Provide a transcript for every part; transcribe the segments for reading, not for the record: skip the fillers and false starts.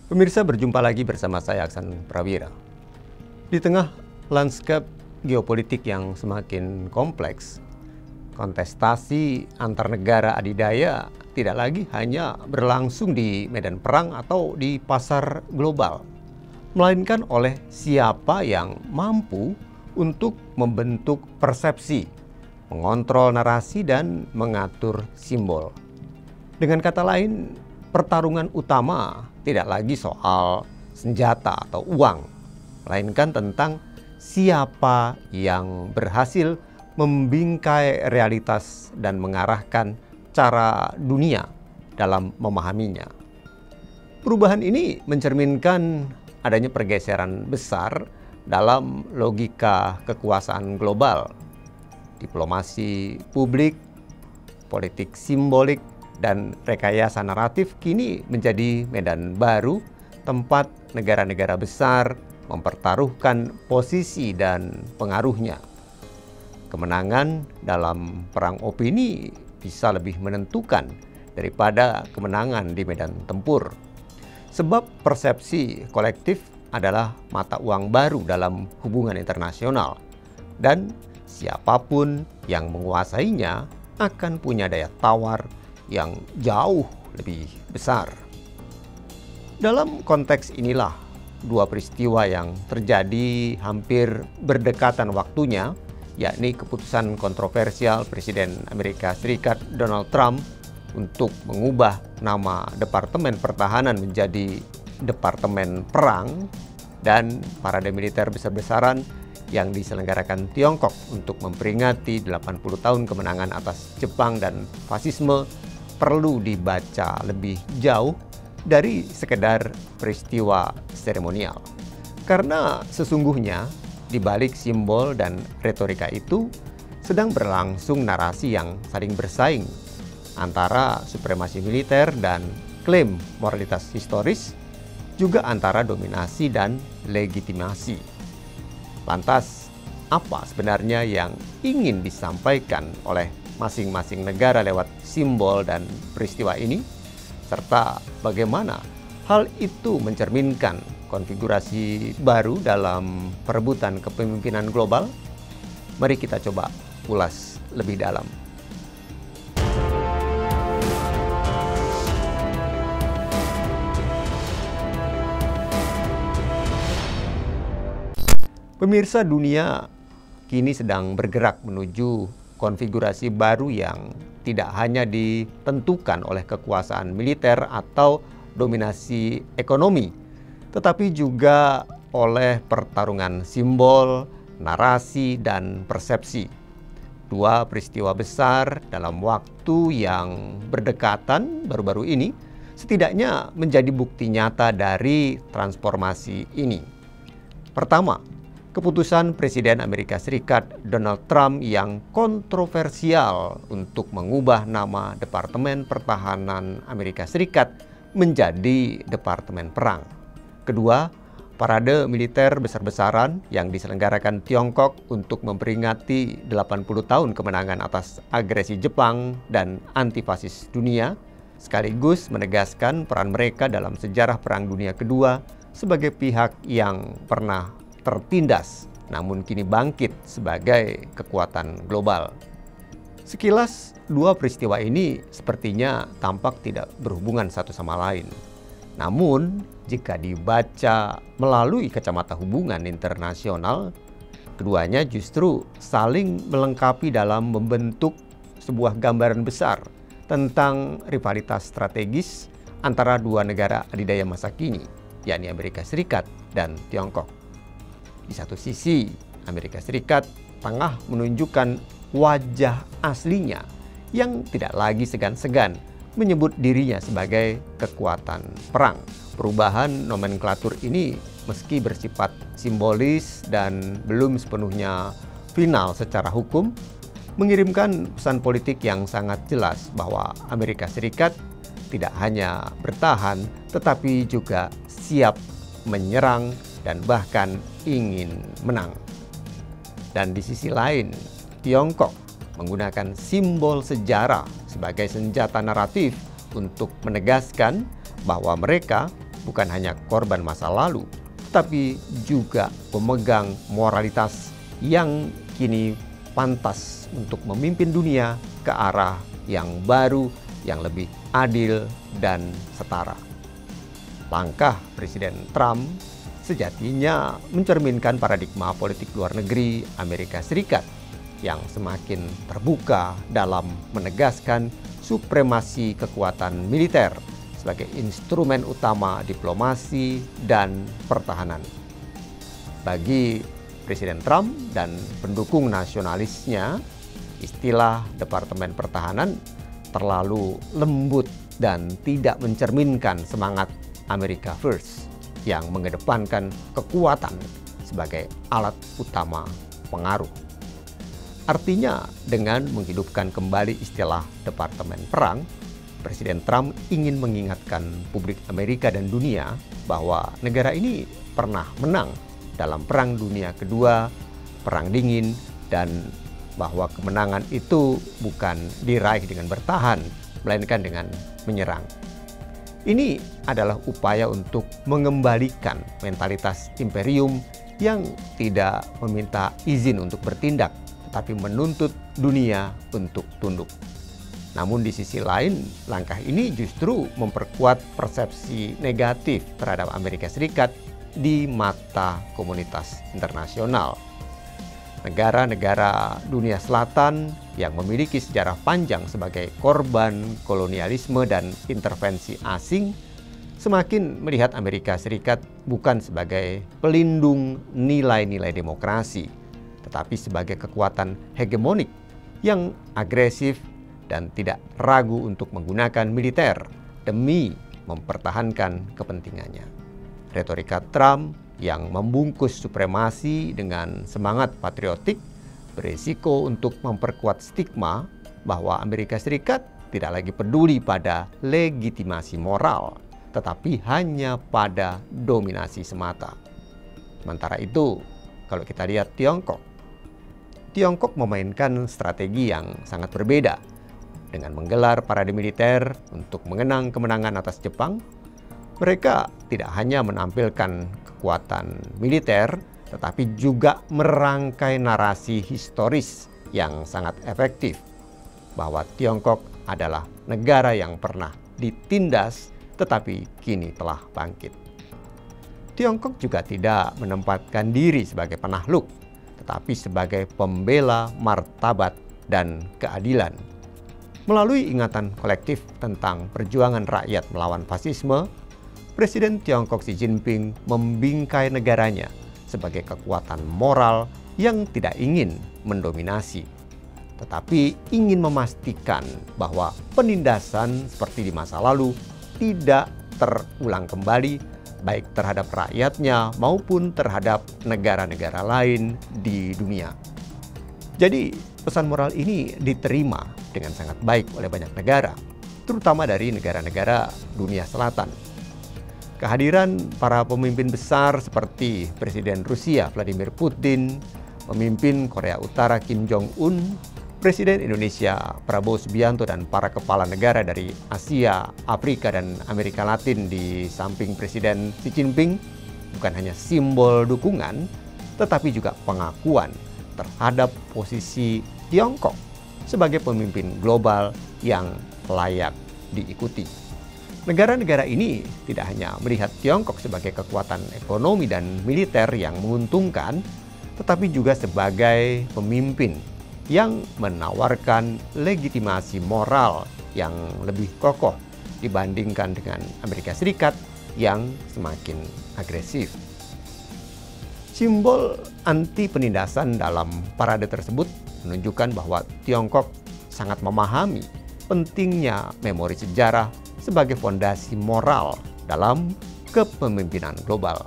Pemirsa, berjumpa lagi bersama saya Aksan Prawira. Di tengah lanskap geopolitik yang semakin kompleks, kontestasi antar negara adidaya tidak lagi hanya berlangsung di medan perang atau di pasar global, melainkan oleh siapa yang mampu untuk membentuk persepsi, mengontrol narasi, dan mengatur simbol. Dengan kata lain, pertarungan utama tidak lagi soal senjata atau uang, melainkan tentang siapa yang berhasil membingkai realitas dan mengarahkan cara dunia dalam memahaminya. Perubahan ini mencerminkan adanya pergeseran besar dalam logika kekuasaan global. Diplomasi publik, politik simbolik, dan rekayasa naratif kini menjadi medan baru tempat negara-negara besar mempertaruhkan posisi dan pengaruhnya. Kemenangan dalam perang opini bisa lebih menentukan daripada kemenangan di medan tempur. Sebab persepsi kolektif adalah mata uang baru dalam hubungan internasional, dan siapapun yang menguasainya akan punya daya tawar yang jauh lebih besar. Dalam konteks inilah, dua peristiwa yang terjadi hampir berdekatan waktunya, yakni keputusan kontroversial Presiden Amerika Serikat Donald Trump untuk mengubah nama Departemen Pertahanan menjadi Departemen Perang, dan parade militer besar-besaran yang diselenggarakan Tiongkok untuk memperingati 80 tahun kemenangan atas Jepang dan fasisme perlu dibaca lebih jauh dari sekedar peristiwa seremonial. Karena sesungguhnya di balik simbol dan retorika itu sedang berlangsung narasi yang saling bersaing antara supremasi militer dan klaim moralitas historis, juga antara dominasi dan legitimasi. Lantas, apa sebenarnya yang ingin disampaikan oleh masing-masing negara lewat simbol dan peristiwa ini, serta bagaimana hal itu mencerminkan konfigurasi baru dalam perebutan kepemimpinan global? Mari kita coba ulas lebih dalam. Pemirsa, dunia kini sedang bergerak menuju konfigurasi baru yang tidak hanya ditentukan oleh kekuasaan militer atau dominasi ekonomi, tetapi juga oleh pertarungan simbol, narasi, dan persepsi. Dua peristiwa besar dalam waktu yang berdekatan baru-baru ini setidaknya menjadi bukti nyata dari transformasi ini. Pertama, keputusan Presiden Amerika Serikat Donald Trump yang kontroversial untuk mengubah nama Departemen Pertahanan Amerika Serikat menjadi Departemen Perang. Kedua, parade militer besar-besaran yang diselenggarakan Tiongkok untuk memperingati 80 tahun kemenangan atas agresi Jepang dan antifasis dunia, sekaligus menegaskan peran mereka dalam sejarah Perang Dunia Kedua sebagai pihak yang pernah tertindas namun kini bangkit sebagai kekuatan global. Sekilas, dua peristiwa ini sepertinya tampak tidak berhubungan satu sama lain. Namun, jika dibaca melalui kacamata hubungan internasional, keduanya justru saling melengkapi dalam membentuk sebuah gambaran besar tentang rivalitas strategis antara dua negara adidaya masa kini, yakni Amerika Serikat dan Tiongkok. Di satu sisi, Amerika Serikat tengah menunjukkan wajah aslinya yang tidak lagi segan-segan menyebut dirinya sebagai kekuatan perang. Perubahan nomenklatur ini meski bersifat simbolis dan belum sepenuhnya final secara hukum, mengirimkan pesan politik yang sangat jelas bahwa Amerika Serikat tidak hanya bertahan tetapi juga siap menyerang dan bahkan ingin menang. Dan di sisi lain, Tiongkok menggunakan simbol sejarah sebagai senjata naratif untuk menegaskan bahwa mereka bukan hanya korban masa lalu, tapi juga pemegang moralitas yang kini pantas untuk memimpin dunia ke arah yang baru, yang lebih adil dan setara. Langkah Presiden Trump sejatinya mencerminkan paradigma politik luar negeri Amerika Serikat yang semakin terbuka dalam menegaskan supremasi kekuatan militer sebagai instrumen utama diplomasi dan pertahanan. Bagi Presiden Trump dan pendukung nasionalisnya, istilah Departemen Pertahanan terlalu lembut dan tidak mencerminkan semangat America First yang mengedepankan kekuatan sebagai alat utama pengaruh. Artinya, dengan menghidupkan kembali istilah Departemen Perang, Presiden Trump ingin mengingatkan publik Amerika dan dunia bahwa negara ini pernah menang dalam Perang Dunia Kedua, Perang Dingin, dan bahwa kemenangan itu bukan diraih dengan bertahan, melainkan dengan menyerang. Ini adalah upaya untuk mengembalikan mentalitas imperium yang tidak meminta izin untuk bertindak, tetapi menuntut dunia untuk tunduk. Namun di sisi lain, langkah ini justru memperkuat persepsi negatif terhadap Amerika Serikat di mata komunitas internasional. Negara-negara dunia selatan yang memiliki sejarah panjang sebagai korban kolonialisme dan intervensi asing semakin melihat Amerika Serikat bukan sebagai pelindung nilai-nilai demokrasi, tetapi sebagai kekuatan hegemonik yang agresif dan tidak ragu untuk menggunakan militer demi mempertahankan kepentingannya. Retorika Trump yang membungkus supremasi dengan semangat patriotik berisiko untuk memperkuat stigma bahwa Amerika Serikat tidak lagi peduli pada legitimasi moral, tetapi hanya pada dominasi semata. Sementara itu, kalau kita lihat Tiongkok memainkan strategi yang sangat berbeda. Dengan menggelar parade militer untuk mengenang kemenangan atas Jepang, mereka tidak hanya menampilkan kekuatan militer, tetapi juga merangkai narasi historis yang sangat efektif bahwa Tiongkok adalah negara yang pernah ditindas tetapi kini telah bangkit. Tiongkok juga tidak menempatkan diri sebagai penakluk, tetapi sebagai pembela martabat dan keadilan. Melalui ingatan kolektif tentang perjuangan rakyat melawan fasisme, Presiden Tiongkok Xi Jinping membingkai negaranya sebagai kekuatan moral yang tidak ingin mendominasi, tetapi ingin memastikan bahwa penindasan seperti di masa lalu tidak terulang kembali, baik terhadap rakyatnya maupun terhadap negara-negara lain di dunia. Jadi, pesan moral ini diterima dengan sangat baik oleh banyak negara, terutama dari negara-negara dunia selatan. Kehadiran para pemimpin besar seperti Presiden Rusia Vladimir Putin, pemimpin Korea Utara Kim Jong-un, Presiden Indonesia Prabowo Subianto, dan para kepala negara dari Asia, Afrika, dan Amerika Latin di samping Presiden Xi Jinping bukan hanya simbol dukungan, tetapi juga pengakuan terhadap posisi Tiongkok sebagai pemimpin global yang layak diikuti. Negara-negara ini tidak hanya melihat Tiongkok sebagai kekuatan ekonomi dan militer yang menguntungkan, tetapi juga sebagai pemimpin yang menawarkan legitimasi moral yang lebih kokoh dibandingkan dengan Amerika Serikat yang semakin agresif. Simbol anti penindasan dalam parade tersebut menunjukkan bahwa Tiongkok sangat memahami pentingnya memori sejarah sebagai fondasi moral dalam kepemimpinan global.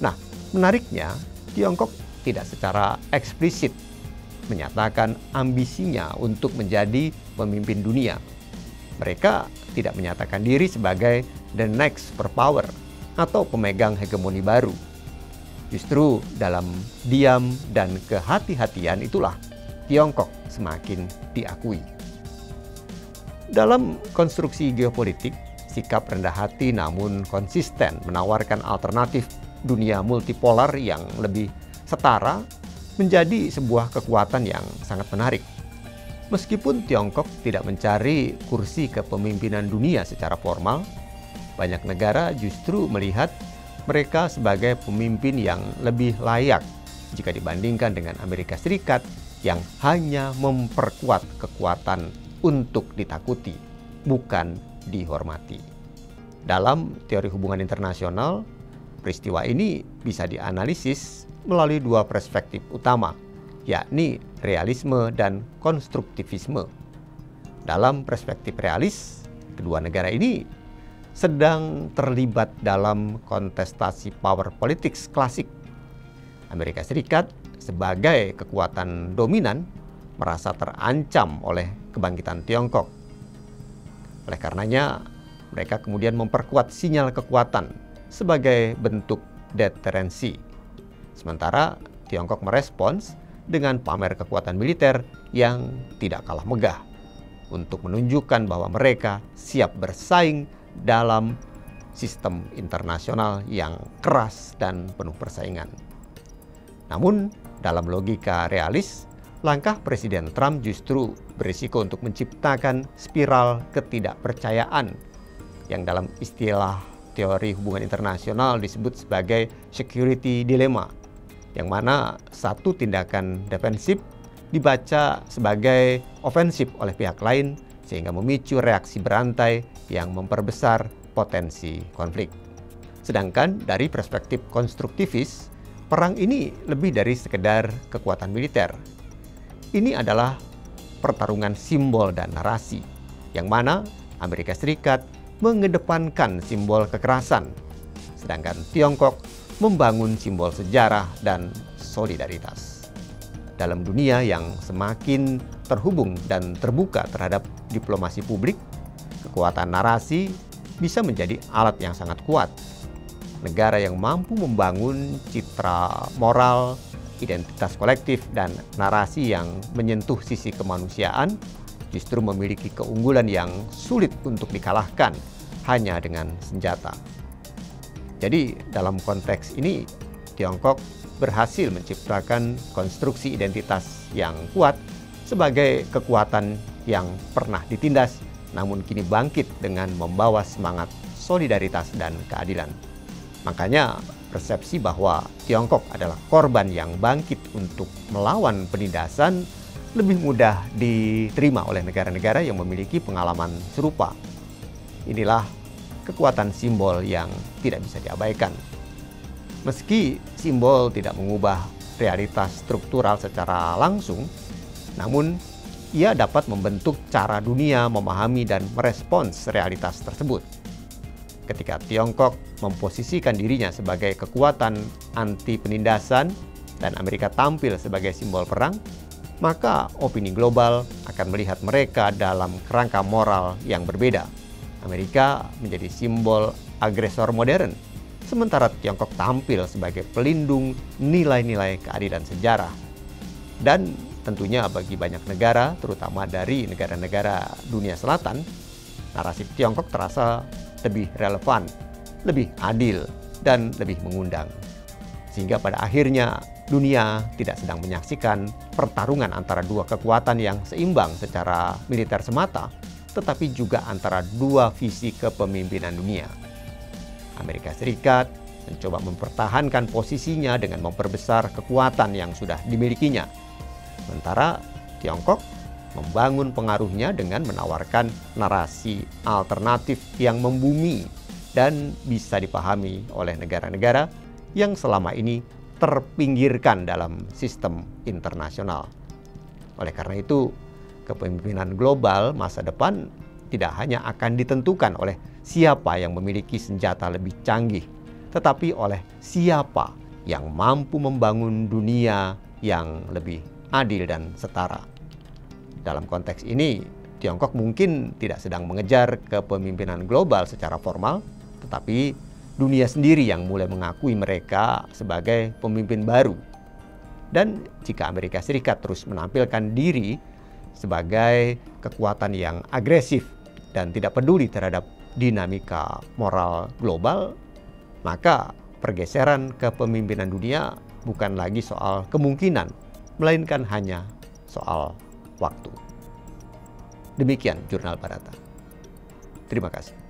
Nah, menariknya, Tiongkok tidak secara eksplisit menyatakan ambisinya untuk menjadi pemimpin dunia. Mereka tidak menyatakan diri sebagai the next superpower atau pemegang hegemoni baru. Justru dalam diam dan kehati-hatian itulah Tiongkok semakin diakui. Dalam konstruksi geopolitik, sikap rendah hati namun konsisten menawarkan alternatif dunia multipolar yang lebih setara menjadi sebuah kekuatan yang sangat menarik. Meskipun Tiongkok tidak mencari kursi kepemimpinan dunia secara formal, banyak negara justru melihat mereka sebagai pemimpin yang lebih layak jika dibandingkan dengan Amerika Serikat yang hanya memperkuat kekuatan untuk ditakuti, bukan dihormati. Dalam teori hubungan internasional, peristiwa ini bisa dianalisis melalui dua perspektif utama, yakni realisme dan konstruktivisme. Dalam perspektif realis, kedua negara ini sedang terlibat dalam kontestasi power politics klasik. Amerika Serikat sebagai kekuatan dominan merasa terancam oleh kebangkitan Tiongkok. Oleh karenanya, mereka kemudian memperkuat sinyal kekuatan sebagai bentuk deterensi. Sementara Tiongkok merespons dengan pamer kekuatan militer yang tidak kalah megah untuk menunjukkan bahwa mereka siap bersaing dalam sistem internasional yang keras dan penuh persaingan. Namun, dalam logika realis, langkah Presiden Trump justru berisiko untuk menciptakan spiral ketidakpercayaan yang dalam istilah teori hubungan internasional disebut sebagai security dilemma, yang mana satu tindakan defensif dibaca sebagai ofensif oleh pihak lain sehingga memicu reaksi berantai yang memperbesar potensi konflik. Sedangkan dari perspektif konstruktivis, perang ini lebih dari sekedar kekuatan militer. Ini adalah pertarungan simbol dan narasi, yang mana Amerika Serikat mengedepankan simbol kekerasan, sedangkan Tiongkok membangun simbol sejarah dan solidaritas. Dalam dunia yang semakin terhubung dan terbuka terhadap diplomasi publik, kekuatan narasi bisa menjadi alat yang sangat kuat. Negara yang mampu membangun citra moral, identitas kolektif, dan narasi yang menyentuh sisi kemanusiaan justru memiliki keunggulan yang sulit untuk dikalahkan hanya dengan senjata. Jadi dalam konteks ini, Tiongkok berhasil menciptakan konstruksi identitas yang kuat sebagai kekuatan yang pernah ditindas, namun kini bangkit dengan membawa semangat solidaritas dan keadilan. Makanya persepsi bahwa Tiongkok adalah korban yang bangkit untuk melawan penindasan lebih mudah diterima oleh negara-negara yang memiliki pengalaman serupa. Inilah kekuatan simbol yang tidak bisa diabaikan. Meski simbol tidak mengubah realitas struktural secara langsung, namun ia dapat membentuk cara dunia memahami dan merespons realitas tersebut. Ketika Tiongkok memposisikan dirinya sebagai kekuatan anti penindasan dan Amerika tampil sebagai simbol perang, maka opini global akan melihat mereka dalam kerangka moral yang berbeda. Amerika menjadi simbol agresor modern, sementara Tiongkok tampil sebagai pelindung nilai-nilai keadilan sejarah. Dan tentunya bagi banyak negara, terutama dari negara-negara dunia selatan, narasi Tiongkok terasa lebih relevan, lebih adil, dan lebih mengundang. Sehingga pada akhirnya dunia tidak sedang menyaksikan pertarungan antara dua kekuatan yang seimbang secara militer semata, tetapi juga antara dua visi kepemimpinan dunia. Amerika Serikat mencoba mempertahankan posisinya dengan memperbesar kekuatan yang sudah dimilikinya. Sementara Tiongkok membangun pengaruhnya dengan menawarkan narasi alternatif yang membumi dan bisa dipahami oleh negara-negara yang selama ini terpinggirkan dalam sistem internasional. Oleh karena itu, kepemimpinan global masa depan tidak hanya akan ditentukan oleh siapa yang memiliki senjata lebih canggih, tetapi oleh siapa yang mampu membangun dunia yang lebih adil dan setara. Dalam konteks ini, Tiongkok mungkin tidak sedang mengejar kepemimpinan global secara formal, tetapi dunia sendiri yang mulai mengakui mereka sebagai pemimpin baru. Dan jika Amerika Serikat terus menampilkan diri sebagai kekuatan yang agresif dan tidak peduli terhadap dinamika moral global, maka pergeseran kepemimpinan dunia bukan lagi soal kemungkinan, melainkan hanya soal waktu. Demikian Jurnal Barata. Terima kasih.